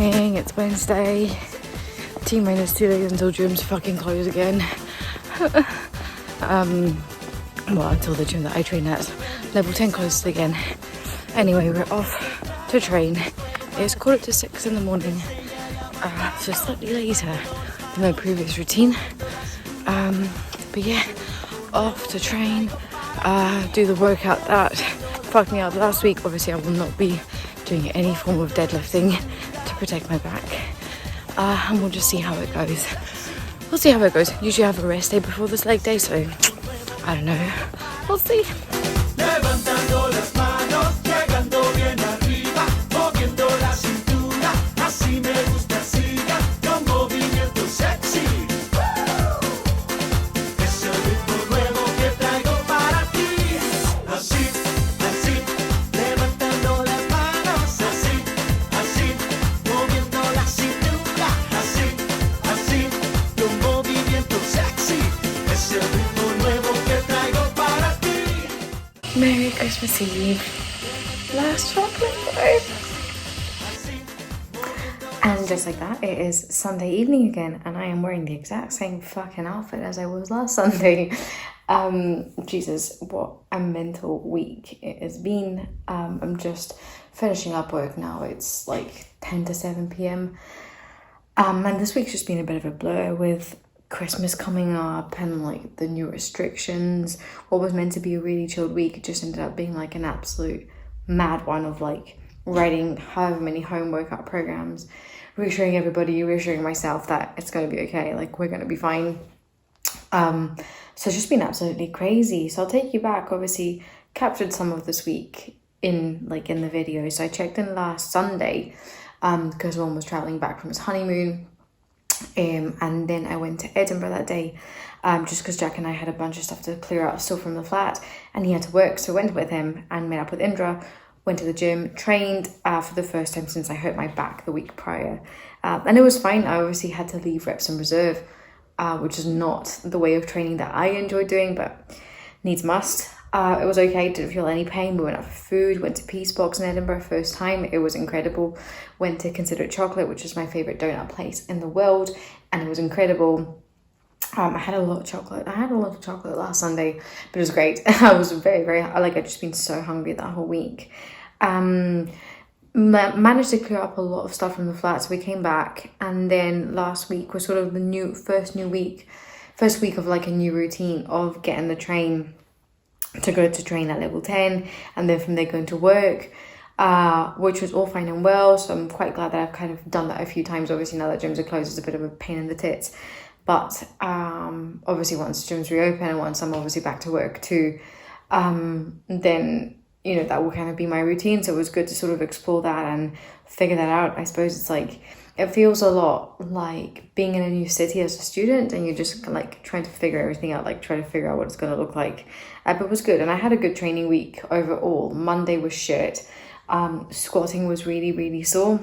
morning, it's Wednesday. T-minus 2 days until gyms fucking close again. Well, until the gym that I train at, level 10 closes again. Anyway, we're off to train. It's 5:45 in the morning, so slightly later than my previous routine. But yeah, off to train, do the workout that fucked me up last week. Obviously, I will not be doing any form of deadlifting to protect my back. And we'll just see how it goes. We'll see how it goes. Usually I have a rest day before this leg day, so I don't know. We'll see. Merry Christmas Eve. Last chocolate bar. And just like that, it is Sunday evening again, and I am wearing the exact same fucking outfit as I was last Sunday. Jesus, what a mental week it has been. I'm just finishing up work now. It's like 10 to 7 p.m. And this week's just been a bit of a blur with Christmas coming up and like the new restrictions. What was meant to be a really chilled week just ended up being like an absolute mad one of like writing however many home workout programs, reassuring everybody, reassuring myself that it's going to be okay, like we're going to be fine. So it's just been absolutely crazy. So I'll take you back. Obviously captured some of this week in the video. So I checked in last Sunday because Ron was traveling back from his honeymoon. And then I went to Edinburgh that day just because Jack and I had a bunch of stuff to clear out still from the flat, and he had to work, so I went with him and met up with Indra, went to the gym, trained for the first time since I hurt my back the week prior, and it was fine. I obviously had to leave reps in reserve, which is not the way of training that I enjoy doing, but needs must. It was okay, didn't feel any pain. We went out for food, went to Peace Box in Edinburgh first time. It was incredible. Went to Consider It Chocolate, which is my favourite donut place in the world, and it was incredible. I had a lot of chocolate. I had a lot of chocolate last Sunday, but it was great. I was I'd just been so hungry that whole week. Managed to clear up a lot of stuff from the flat, so we came back, and then last week was sort of the first week of like a new routine of getting the train to go to train at level 10, and then from there going to work, which was all fine and well. So I'm quite glad that I've kind of done that a few times. Obviously now that gyms are closed, it's a bit of a pain in the tits, but obviously once gyms reopen and once I'm obviously back to work too, then that will kind of be my routine. So it was good to sort of explore that and figure that out. I suppose it's like, it feels a lot like being in a new city as a student, and you're just like trying to figure everything out, like trying to figure out what it's going to look like. But it was good, and I had a good training week overall. Monday was shit. Squatting was really sore,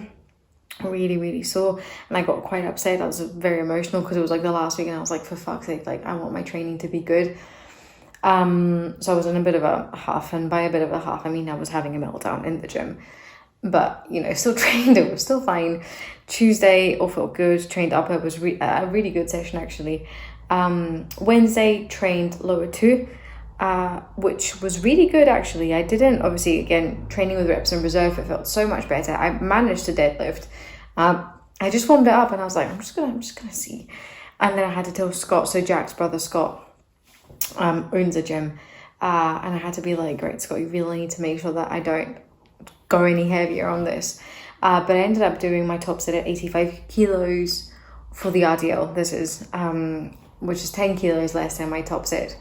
really sore, and I got quite upset. I was very emotional because it was like the last week, and I was like, for fuck's sake, like I want my training to be good. So I was in a bit of a huff, and by a bit of a huff, I mean I was having a meltdown in the gym. But, still trained, it was still fine. Tuesday, all felt good, trained upper, was a really good session actually. Wednesday, trained lower 2, which was really good actually. I didn't, obviously, again, training with reps in reserve, it felt so much better. I managed to deadlift. I just warmed it up and I was like, I'm just gonna see. And then I had to tell Scott, so Jack's brother Scott owns a gym, and I had to be like, great Scott, you really need to make sure that I don't go any heavier on this, but I ended up doing my top set at 85 kilos for the RDL. This is which is 10 kilos less than my top set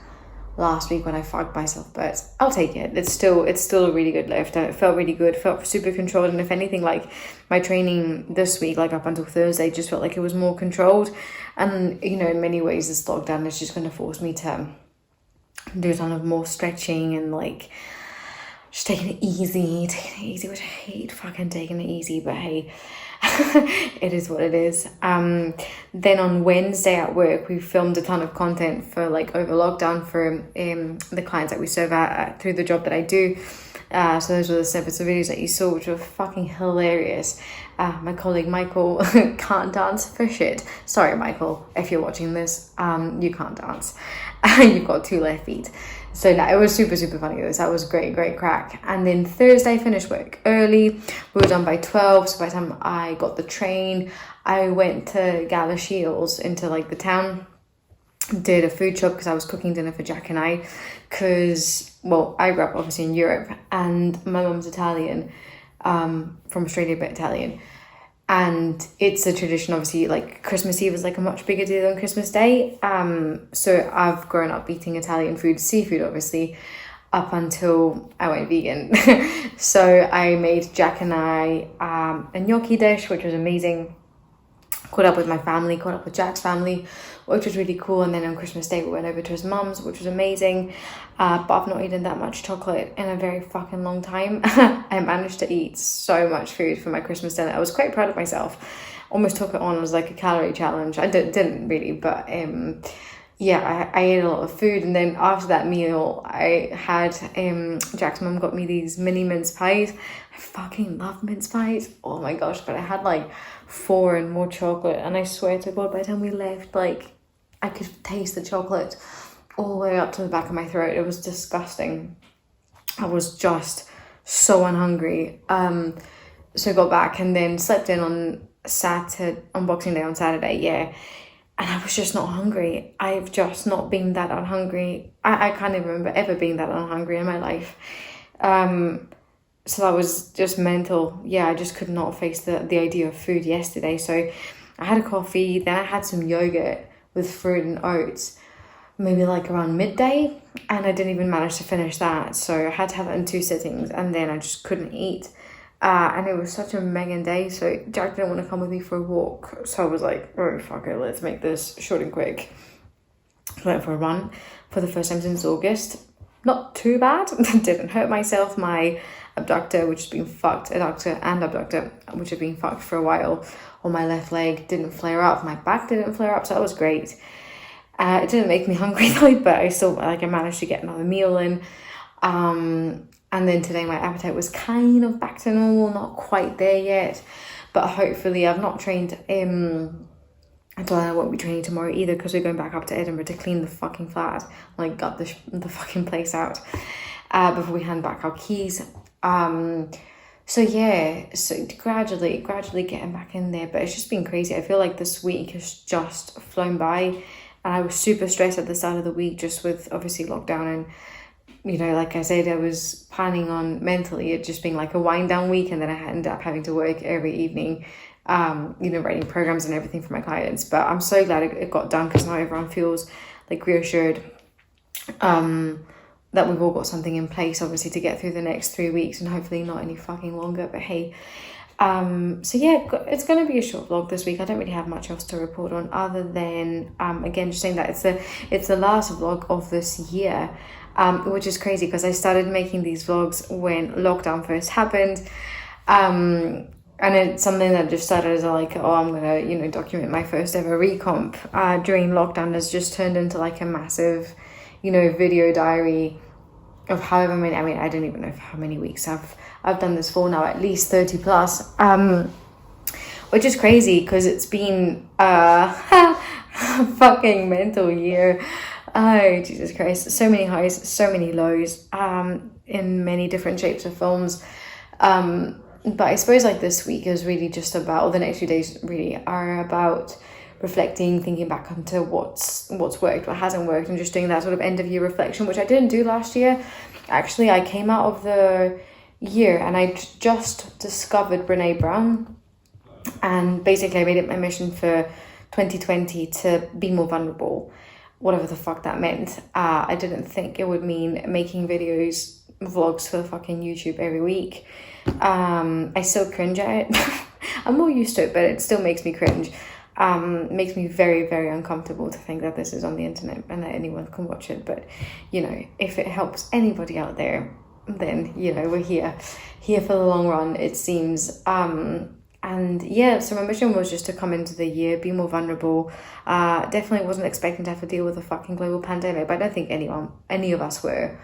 last week when I fucked myself, but I'll take it. It's still a really good lift, and it felt really good, felt super controlled. And if anything, like my training this week, like up until Thursday, just felt like it was more controlled. And in many ways this lockdown is just going to force me to do a ton of more stretching and like just taking it easy, which I hate fucking taking it easy, but hey, it is what it is. Then on Wednesday at work, we filmed a ton of content for like over lockdown for the clients that we serve at through the job that I do. So those were the snippets of videos that you saw, which were fucking hilarious. My colleague Michael can't dance for shit. Sorry, Michael, if you're watching this, you can't dance. You've got 2 left feet. So no, it was super, super funny. That was great crack. And then Thursday, finished work early. We were done by 12. So by the time I got the train, I went to Gala Shields into like the town, did a food shop because I was cooking dinner for Jack and I, because, well, I grew up obviously in Europe and my mum's Italian, from Australia, but Italian. And it's a tradition, obviously, like Christmas Eve is like a much bigger deal than Christmas Day. So I've grown up eating Italian food, seafood, obviously, up until I went vegan. So I made Jack and I a gnocchi dish, which was amazing. Caught up with my family, caught up with Jack's family, which was really cool. And then on Christmas Day, we went over to his mum's, which was amazing. But I've not eaten that much chocolate in a very fucking long time. I managed to eat so much food for my Christmas dinner. I was quite proud of myself. Almost took it on as like a calorie challenge. I didn't really, but yeah, I ate a lot of food. And then after that meal, I had Jack's mum got me these mini mince pies. I fucking love mince pies. Oh my gosh, but I had like 4 and more chocolate, and I swear to God, by the time we left, like I could taste the chocolate all the way up to the back of my throat. It was disgusting. I was just so unhungry. So I got back and then slept in on Boxing Day on Saturday, yeah. And I was just not hungry. I've just not been that unhungry. I can't even remember ever being that unhungry in my life. So that was just mental. Yeah, I just could not face the idea of food yesterday. So I had a coffee, then I had some yogurt with fruit and oats, maybe like around midday, and I didn't even manage to finish that. So I had to have it in 2 sittings, and then I just couldn't eat. And it was such a mega day, so Jack didn't want to come with me for a walk. So I was like, oh, fuck it, let's make this short and quick. I went for a run for the first time since August. Not too bad. Didn't hurt myself. My adductor, which has been fucked, adductor and abductor, which have been fucked for a while, on my left leg didn't flare up. My back didn't flare up, so that was great. It didn't make me hungry though, but I still, like, I managed to get another meal in. And then today my appetite was kind of back to normal, not quite there yet, but hopefully. I've not trained, I won't be training tomorrow either, because we're going back up to Edinburgh to clean the fucking flat, like gut the fucking place out, before we hand back our keys. So yeah, so gradually getting back in there, but it's just been crazy. I feel like this week has just flown by, and I was super stressed at the start of the week, just with obviously lockdown, and you know, like I said, I was planning on mentally it just being like a wind down week, and then I ended up having to work every evening, writing programs and everything for my clients. But I'm so glad it got done, because now everyone feels like reassured that we've all got something in place, obviously, to get through the next 3 weeks, and hopefully not any fucking longer. But hey, so yeah, it's going to be a short vlog this week. I don't really have much else to report on, other than again just saying that it's the last vlog of this year. Which is crazy, because I started making these vlogs when lockdown first happened, and it's something that just started as like, oh, I'm gonna document my first ever recomp during lockdown, has just turned into like a massive video diary of however many, I don't even know how many weeks I've done this for now, at least 30 plus, which is crazy, because it's been a fucking mental year. Oh, Jesus Christ. So many highs, so many lows, in many different shapes of forms. But I suppose like this week is really just about, or the next few days really are about reflecting, thinking back onto what's worked, what hasn't worked, and just doing that sort of end of year reflection, which I didn't do last year. Actually, I came out of the year and I just discovered Brene Brown, and basically I made it my mission for 2020 to be more vulnerable, whatever the fuck that meant. I didn't think it would mean making vlogs for fucking YouTube every week. I still cringe at it. I'm more used to it, but it still makes me cringe. Makes me very, very uncomfortable to think that this is on the internet and that anyone can watch it. But, if it helps anybody out there, then, we're here for the long run, it seems. And yeah, so my mission was just to come into the year, be more vulnerable. Definitely wasn't expecting to have to deal with a fucking global pandemic, but I don't think any of us were.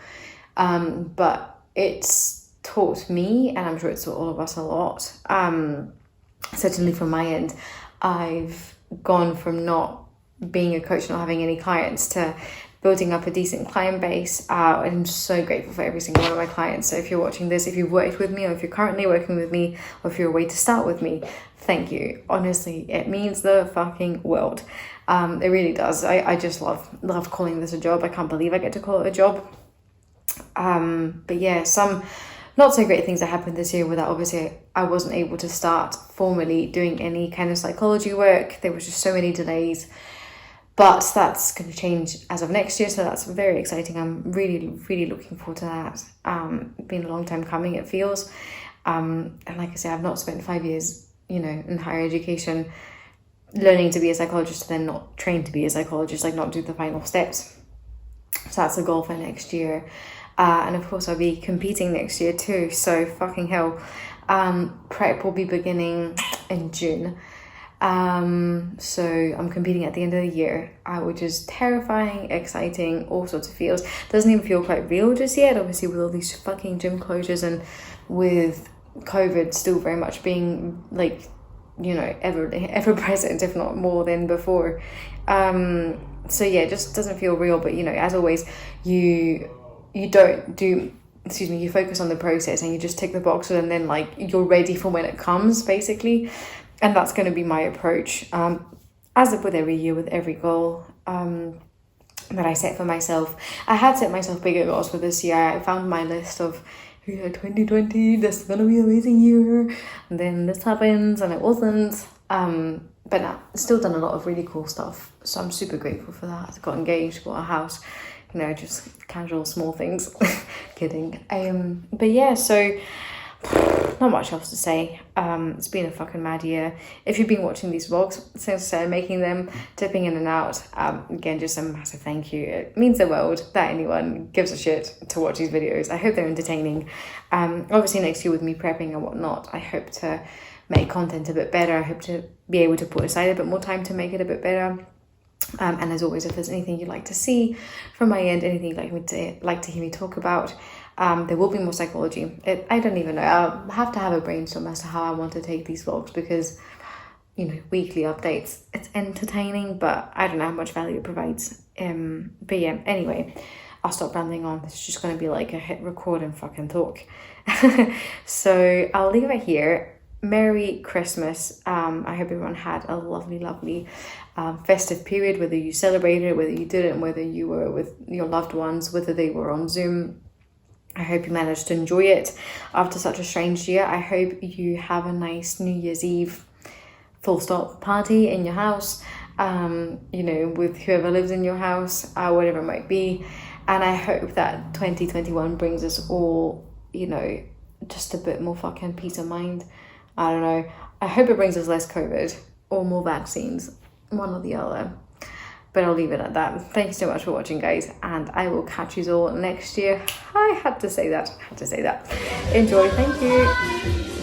But it's taught me, and I'm sure it's taught all of us a lot, certainly from my end, I've gone from not being a coach, not having any clients, to building up a decent client base. I'm so grateful for every single one of my clients. So if you're watching this, if you've worked with me, or if you're currently working with me, or if you're way to start with me, thank you. Honestly, it means the fucking world. It really does. I just love calling this a job. I can't believe I get to call it a job. But yeah, some not so great things that happened this year, where that obviously I wasn't able to start formally doing any kind of psychology work. There was just so many delays, but that's going to change as of next year, so that's very exciting. I'm really looking forward to that. Been a long time coming, it feels. And like I say, I've not spent 5 years, in higher education learning to be a psychologist, and then not trained to be a psychologist, like not do the final steps. So that's a goal for next year. And of course I'll be competing next year too, so fucking hell. Prep will be beginning in June. So I'm competing at the end of the year, which is terrifying, exciting, all sorts of feels. Doesn't even feel quite real just yet, obviously, with all these fucking gym closures and with COVID still very much being like, ever present, if not more than before. So yeah, it just doesn't feel real. But as always, you focus on the process and you just tick the boxes, and then like you're ready for when it comes, basically. And that's going to be my approach, as with every year, with every goal that I set for myself. I had set myself bigger goals for this year. I found my list of 2020, this is going to be an amazing year, and then this happens and it wasn't. But no, still done a lot of really cool stuff, so I'm super grateful for that. Got engaged, bought a house, just casual small things. Kidding. But yeah, so not much else to say. It's been a fucking mad year. If you've been watching these vlogs since I started making them, dipping in and out, again, just a massive thank you. It means the world that anyone gives a shit to watch these videos. I hope they're entertaining. Obviously next year with me prepping and whatnot, I hope to make content a bit better. I hope to be able to put aside a bit more time to make it a bit better. And as always, if there's anything you'd like to see from my end, anything you'd like to hear me talk about, there will be more psychology. I don't even know. I'll have to have a brainstorm as to how I want to take these vlogs, because weekly updates, it's entertaining, but I don't know how much value it provides. But yeah, anyway, I'll stop rambling on. It's just going to be like a hit record and fucking talk. So I'll leave it here. Merry Christmas. I hope everyone had a lovely festive period, whether you celebrated it, whether you didn't, whether you were with your loved ones, whether they were on Zoom. I hope you managed to enjoy it after such a strange year. I hope you have a nice New Year's Eve full stop party in your house, with whoever lives in your house, whatever it might be. And I hope that 2021 brings us all, just a bit more fucking peace of mind. I don't know. I hope it brings us less COVID or more vaccines, one or the other. But I'll leave it at that. Thank you so much for watching, guys, and I will catch you all next year. I had to say that. Enjoy. Thank you.